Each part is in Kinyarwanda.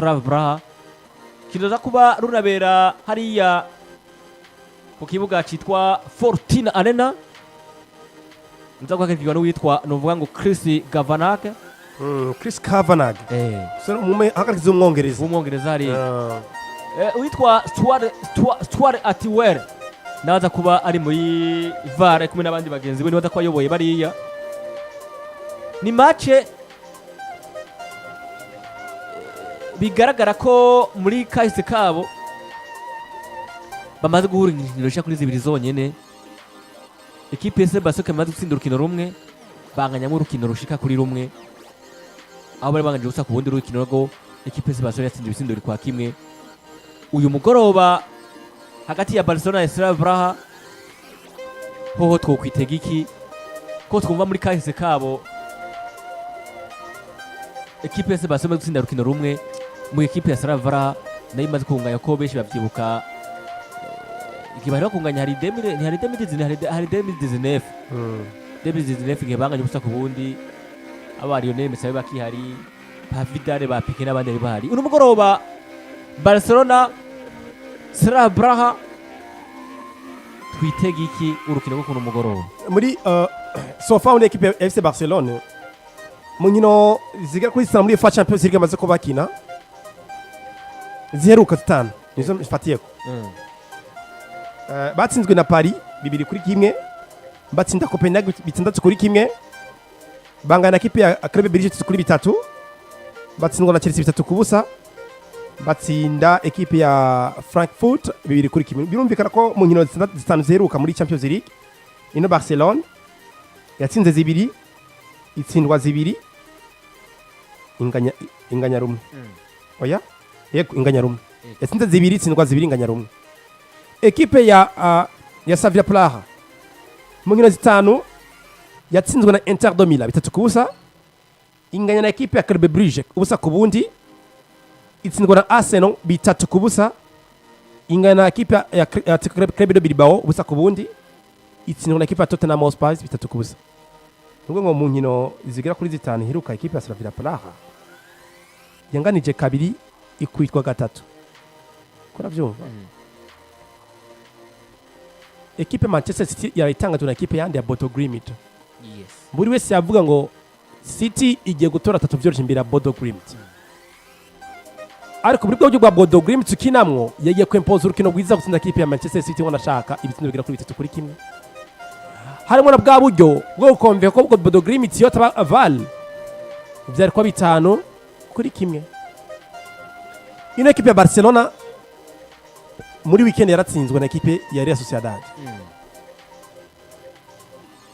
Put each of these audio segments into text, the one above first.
Braha kiraza kuba runabera hariya ku kibuga cyitwa Fortuna Arena nza kwakirwa n'uwitwa novuga ngo Chris Gavanag Chris Gavanag so umume hakarikiza umwongereza hari uwitwa Stuart Atwell naza kuba ari muri VAR kumwe n'abandi bagenzi be nibaza ko ayoboye bariya ni match bigaragara ko muri kahise kabo bamaze guhura inkino zishika kuri zibiri zonyene ekipe ya Barcelona imaze gutsinda urukino rumwe banganyamo urukino rushika kuri rumwe aho bari banganje gusa ku bundi rukino rwo ekipe ya Barcelona yatsinze ibitsindo biri kwa kimwe uyu mugoroba hagati ya Barcelona na Slavia Praha hoho twokwitega iki ko twumva muri kahise kabo ekipe ya Barcelona gutsinda urukino rumwe mu ekipe ya Slavia Praha nayo imaze kunganya ko benshi bavyibuka ikibahera kunganya hari 2019 igihe banganye gusa ku bundi abari Lionel Messi bakihari ba Vidal ba Pique n'abandi bari bahari uno mugoroba Barcelona Slavia Praha twitega iki urukino rwo kuno mugoroba muri sofa muri ekipe ya FC Barcelona mu nkino zigera kuri muri UEFA Champions League amaze ko bakina ziheruka zitanu nizo mfatiyeko batsinzwe na Paris 2-1 batsinda Copenhagen 6-1 bangana ekipe ya Club Brugge 3-3 batsindwa na Chelsea 3-0 batsinda ekipe ya Frankfurt 2-1 birumvikana ko mu nkino zitanu ziheruka muri Champions League ino Barcelona yatsinze 2 itsindwa 2 inganya rumwe oya yego inganya rumwe yatsinze 2 itsindwa 2 inganya rumwe ekipe ya Slavia Praha mu nkino zitanu yatsinzwe na Inter de Milan 3-0 inganya na ekipe ya Club Brugge ubusa ku bundi itsindwa na Arsenal 3-0 inganya na ekipe ya Club de Bilbao ubusa ku bundi itsindwa na ekipe ya Tottenham Hotspur 3-0 nubwo ngo mu nkino zigera kuri zitanu heruka ekipe ya Slavia Praha yanganije kabiri ikwitwa gatatu kora byumva ekipe Manchester City yaritangajwe na ekipe yandi ya Bodo Glimt buri wese yavuga ngo City igiye gutora 3 byoroshye imbere ya Bodo Glimt ariko buri bwo bwa Bodo Glimt ukinamwo yagiye kwempoza urukino rwiza gutsinda ekipe ya Manchester City wanashaka ibitsindo bigera kuri 3 kuri kimwe harimo na bwa buryo bwo gukomveka ko bwo Bodo Glimt yo taba aval byari kwa 5 kuri kimwe ino ekipe ya Barcelona muri weekend yaratsinzwe na ekipe ya Real Sociedad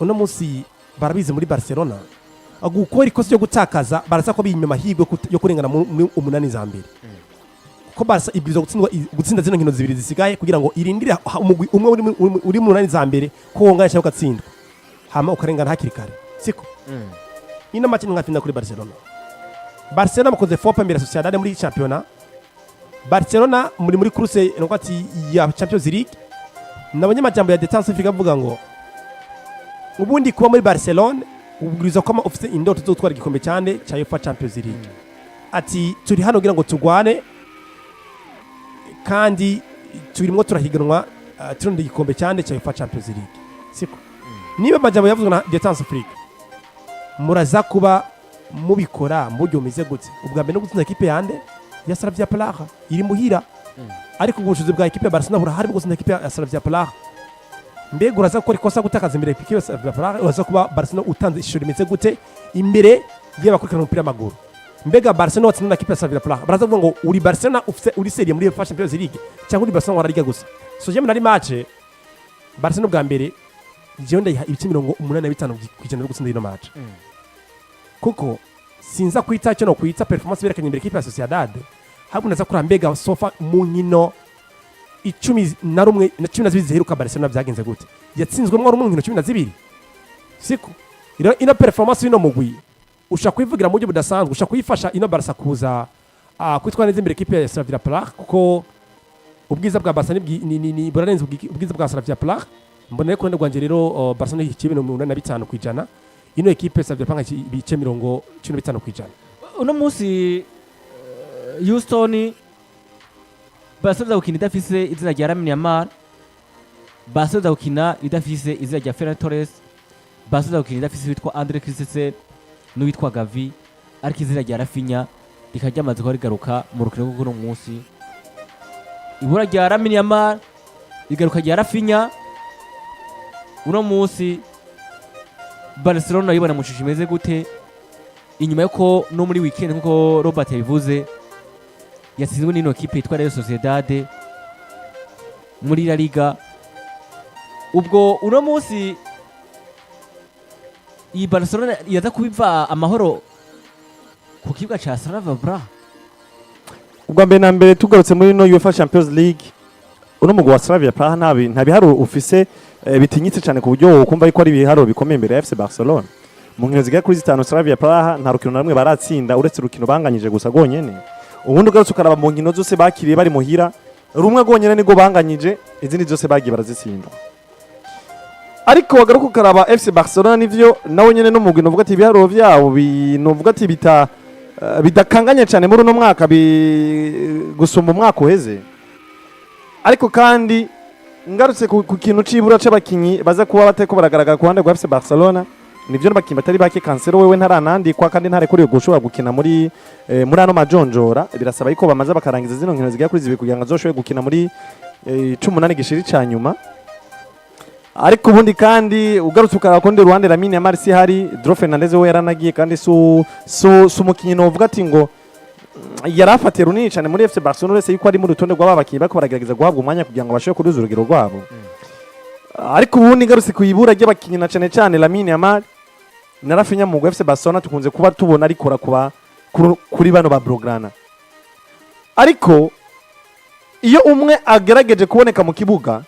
uno munsi barabize muri Barcelona agukora ikosa ryo gutakaza baraza ko binyuma hibwe yo kurengana mu umunani za mbere ko Barca ibwizo gutsinda zino nkino zibiri zisigaye kugira ngo irindire umugwi umwe uri mu umunani za mbere ko wonganya cyangwa ugatsindwa hama ukarengana hakiri kare siko ino match ngatinda kuri Barcelona bakoze fopa mbere Sociedad muri championnat Barcelona muri course n'kwati ya Champions League n'abanyamajambo ya Detense Africa avuga ngo ubundi kuba muri Barcelona ubwiriza ko office indoto zo gutwara igikombe cyane cya UEFA Champions League ati turi hano kugira ngo tugwane kandi turimo turahiganwa turundi igikombe cyane cya UEFA Champions League siko niba majambo yavuzwe na Detense Africa muraza kuba mubikora mu buryo bumeze gute ubwa mbere no gutsinda ekipe yande ya Slavia Praha iri muhira ariko ubushobozi bwa ekipe ya Barcelona hari bwo gutsinda ekipe ya Slavia Praha mbega uraza gukora ikosa gutakaza imbere ekipe ya Slavia Praha uraza kuba Barcelona utanze ishusho rimeze gute imbere y'abakurikirana umupira w'amaguru mbega Barcelona watsinda ekipe ya Slavia Praha baraza kuvuga ngo uri Barcelona uri serie muri UEFA Champions League cyangwa uri Barcelona warariga gusa so jemwe nari match Barcelona bwa mbere jewe ndayiha ibice 85 kwijana gutsinda ino match kuko sinza kwita cyo no kwita performance berekanye imbere ekipe ya Sociedad habunaza kuri mbega sofa mu nkino 11 na 12 ziheruka Barcelona byagenze gute yatsinzwe mwa mu nkino 12 siko ino performance ino mugwi ushaka kwivugira mu buryo budasanzwe ushaka kuyifasha ino Barca kuza kwitwa neza imbere ekipe ya Slavia Praha kuko ubwiza bwa Barca ni burarenze ubwiza bwa Slavia Praha mboneye ko ndagwanje rero Barcelona ikibe no 85 kwijana ino ekipe Slavia Praha bice 15 kwijana uno munsi Houston basoza gukina idafise izina rya Lamine Yamal, basoza gukina idafise izina rya Ferran Torres, basoza gukina idafise witwa Andre Christensen n'uwitwa Gavi, ariko izina rya Raphinha rikaryamaze kuba rigaruka mu rukino rwo kuno munsi. Ibura rya Lamine Yamal igaruka rya Raphinha uno munsi. Barcelona yibona mu shusho imeze gute inyuma yuko no muri weekend nkuko Robert yabivuze yasizwe n'ino kipe yitwa Real Sociedad muri La Liga. Ubwo uno munsi iyi Barcelona yaza kubiva amahoro ku kibuga ca Slavia Praha. ubwa mbere na mbere tugarutse muri no UEFA Champions League uno mugwa wa Slavia Praha nta biharo ufise bitinyitse cyane ku buryo ukumva yuko ari ibiharo bikomeye imbere ya FC Barcelona. Mu nkino zigera kuri 5 Slavia Praha nta rukino na rumwe baratsinda uretse urukino banganyije gusa gonyene. Ubundi ugarutse ukaraba mu nkino zose bakiriye bari muhira rumwe gonyene nigo banganyije, izindi zose bagiye barazitsinda. Ariko wagaruka ukaraba FC Barcelona nivyo nawe nyene n'umugwi novuga ati ibiharo vyabo novuga ati bidakanganye cyane muri uno mwaka gusumba umwaka uheze. Ariko kandi ngarutse ku kintu cibura c'abakinyi baza kuba bateko baragaragara ku ruhande rwa FC Barcelona, nivyo n'abakinyi batari bake. Cancelo wewe ntaranandikwa kandi ntarekuriye gushobora gukina muri ano majonjora. Birasaba yuko bamaze bakarangiza zino nkino zigera kuri 2 kugira ngo azoshobore gukina muri 18 gishiri ca nyuma. Ariko ubundi kandi ugarutse ukara kundi ruhande Lamine Yamal si hari, Joro Fernandez we yaranagiye kandi su mukinyi novuga ati ngo yarafatiye runini cyane muri FC Barcelona uretse yuko ari mu rutonde rw'abakinyi bako baragerageza guhabwa umwanya kugira ngo bashobore kuruza urugero rwabo. Ariko ubundi ngarutse kuyibura ry'abakinyi na cyane Lamine Yamal na Raphinha mu FC Barcelona tukunze kuba tubona arikora kuba kuri bano ba Blaugrana. Ariko iyo umwe agerageje kuboneka mu kibuga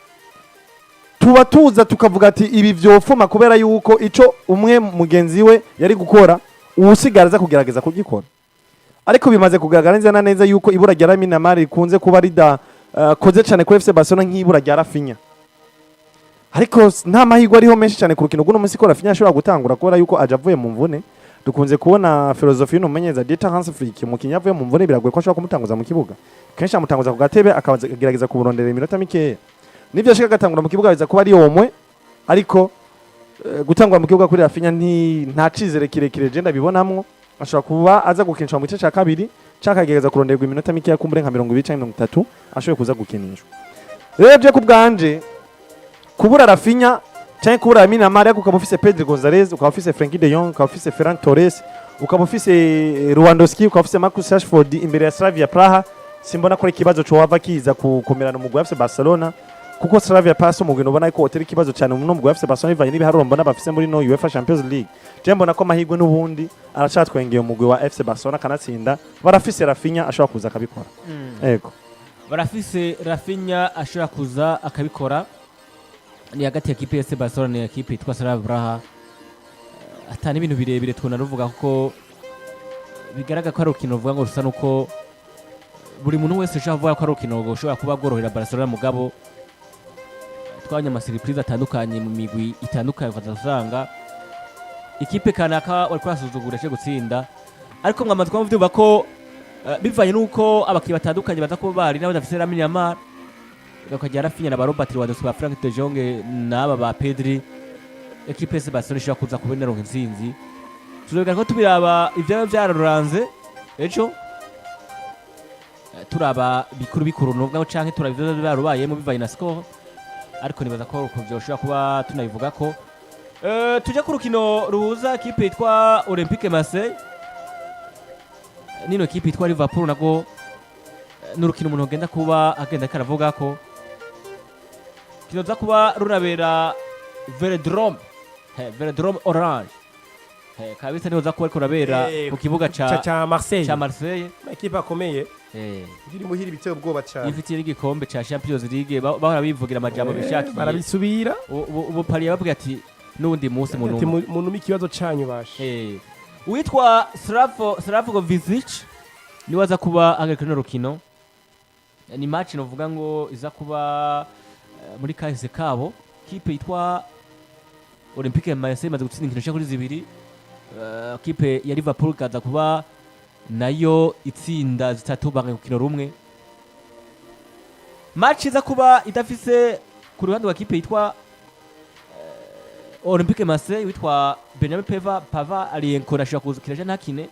tuba tuza tukavuga ati ibi vyofuma kubera yuko ico umwe mugenzi we yari gukora uwusigaraza kugerageza kugikora. Ariko bimaze kugaragara neza yuko ibura rya Lamine Yamal rikunze kuba koze cyane kuri FC Barcelona nk'ibura rya Raphinha. Ariko nta mahirwe ariho menshi cyane ku rukino rw'uno munsi ko Raphinha ashobora gutangura kubera yuko aje avuye mu mvune. Dukunze kubona filozofi y'umumenyereza Dieter Hans-Flick umukinnyi avuye mu mvune biragoye ko ashobora kumutanguza mu kibuga. Kenshi amutanguza ku gatebe akagerageza kuburondera iminota mikeya. Nivyo ashaka gatangura mu kibuga biza kuba ari omwe, ariko gutangura mu kibuga kuri Raphinha nta cizere kirekire je ndabibonamwo. Ashobora kuba aza gukinishwa mu gice cya kabiri cakagerageza kuronderwa iminota mikeya kumbure nka 20 cyangwa 30 ashoboye kuza gukinishwa. Rero je kubganje kubura Raphinha cyangwa kubura Lamine Yamal ukaba ufise Pedro Gonzalez, ukaba ufise Frenkie de Jong, ukaba ufise Ferran Torres, ukaba ufise Lewandowski, ukaba ufise Marcus Rashford imbere ya Slavia Praha, simbona ko ikibazo cyo wava kiza kukomerana mu FC Barcelona. Kuko Slavia Praha umugwi ubona ko oteri kibazo cyane mu numwe FC Barcelona ivanye n'ibiharuro mbona bafise muri no UEFA Champions League. Je mbona ko amahirwe n'ubundi aracatwengeye umugwi wa FC Barcelona kanatsinda barafise Raphinha ashobora kuza akabikora. Yego. Barafise Raphinha ashobora kuza akabikora. Ni hagati ya kipe ya FC Barcelona na kipe yitwa Slavia Praha. Atani ibintu birebire tunaruvuga kuko bigaragara ko ari urukino ruvuga ngo rusa nuko buri muntu wese ushaka kuvuga ko ari urukino rushobora kuba gorohera Barcelona mugabo twanya amasiripurize atandukanye mu migwi itandukanye ukazasanga ikipe kanaka wari kurasuzugura cyo gutsinda. Ariko mwamaze kuba muvyumva ko bivanye nuko abakinnyi batandukanye baza kuba bari n'abadafise Lamine Yamal bakajya Raphinha na Robert Lewandowski ba Frank de Jong n'aba ba Pedri, ekipe ya Barcelona ishobora kuza kubonera intsinzi. Tuzoga ko tubiraba ivyo byararanze ejo turaba bikuru nubwo canke turabivyo byarubayemo bivanye na score. Ariko nibaza ko uko ushobora kuba tunabivuga ko tujya ku rukino ruhuza kipe yitwa Olympique Marseille nino kipe yitwa Liverpool nago n'urukino umuntu agenda kuba agenda karavuga ko kinoza kuba runabera Velodrome Orange kabisa niho za kuba ariko rabera ku kibuga ca Marseille ekipe akomeye biri muhira ibitego ubwoba cyane ifitiye n'igikombe ca Champions League bahora bivugira amajambo bishakiye barabisubira ubu pari yabavuga ati n'undi munsi muntu ikibazo canyu bashe witwa Slavkovic ni waza kuba agarika no rukino. Ni match novuga ngo iza kuba muri kahise kabo kipe yitwa Olympique Marseille imaze gutsinda inkino kuri 2. Kipe ya Liverpool kaza kuba nayo itsinda zitatu banganya urukino rumwe. Match iza kuba idafise ku ruhande rwa kipe yitwa Olympique Marseille witwa Benjamin Pava Ariko arashobora kuzukira je ntakine,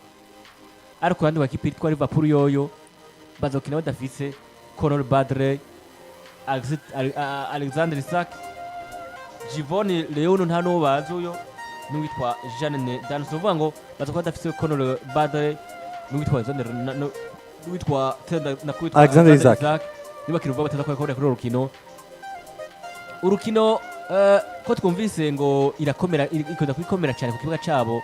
ariko ku ruhande rwa kipe yitwa Liverpool yoyo bazokina badafise Conor Badre, Alexander Isak, Givoni Leono nta n'uwo bazi uyo n'uwitwa Jeanne Danso, uvuga ngo bazokuba badafise Conor Badre n'uwitwa Alexander n'uwitwa Alexander Isak niba kiruva bataza kubera kuri urukino ko twumvise ngo irakomera ikunda kwikomera cyane ku kibuga cabo.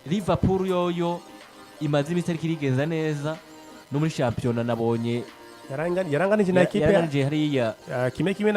Liverpool yoyo imaze iminsi ariko irigenza neza no muri shampiyona nabonye yaranganije na ekipe yaranganije hariya kimwe